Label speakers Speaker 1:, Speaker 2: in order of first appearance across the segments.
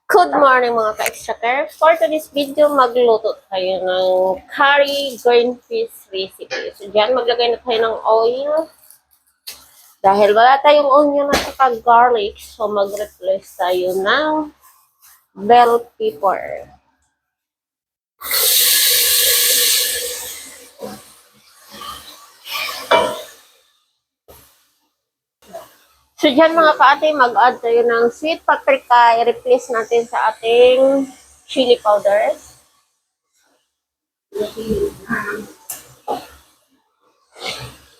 Speaker 1: Good morning mga ka-extraker. For today's video, magluto tayo ng curry green fish recipe. So dyan, maglagay na tayo ng oil. Dahil wala tayong onion at saka garlic, so mag-replace tayo ng bell pepper. So dyan mga ka-ate, mag-add tayo ng sweet paprika. I-replace natin sa ating chili powder.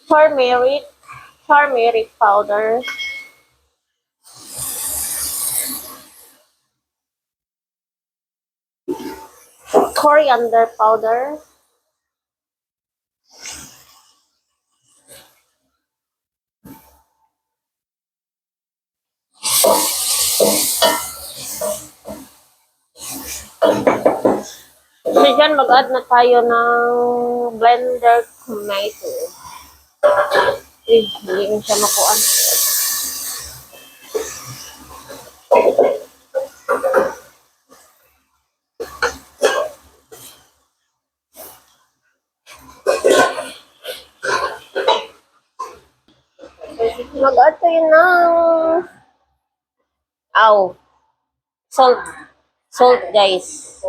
Speaker 1: Turmeric powder. Coriander powder. So dyan, mag-add na tayo ng blender tomato. Hindi mo siya makuhaan. Mag-add tayo ng salt guys.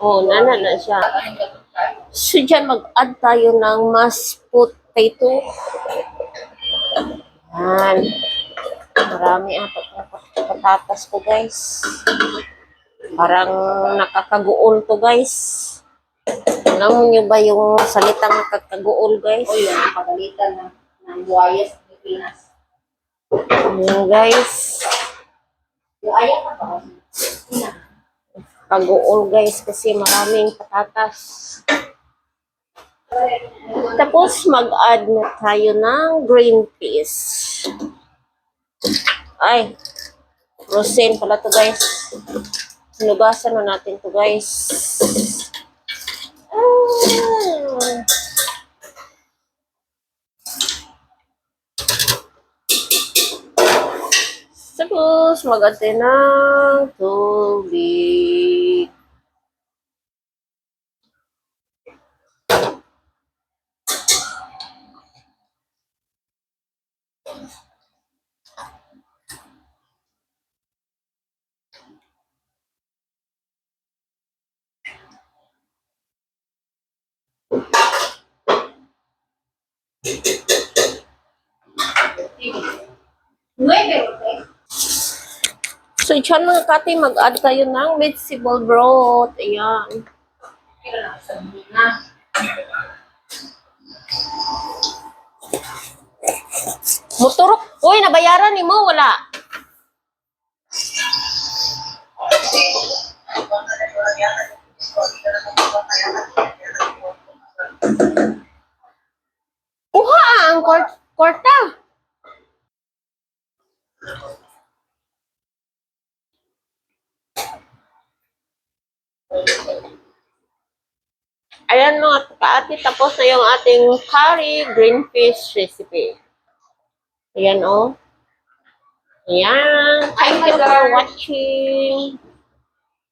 Speaker 1: Oh, nana na siya. So dyan, mag-add tayo ng mashed potato. Yan. Marami ata patatas ko guys. Parang nakakaguol to guys. Alam niyo ba yung salitang nakakaguol guys?
Speaker 2: O yun, napagalitan ng buhayas sa Pilipinas.
Speaker 1: Ayan guys.
Speaker 2: Yung ayak na ba?
Speaker 1: Kaguol guys kasi maraming patatas. Tapos mag-add na tayo ng green peas. Ay, rosin pala to guys. Hinugasan na natin to guys. Tapos mag-add tayo ng tubig. So, dyan mga kati, mag-add tayo ng vegetable broth. Ayan. Muturok. Uy, nabayaran ni mo. Wala. Kuha ang kwarta. Ayan mga kaati, tapos na yung ating curry green fish recipe. Ayan o. Oh. Ayan. Thank you for watching.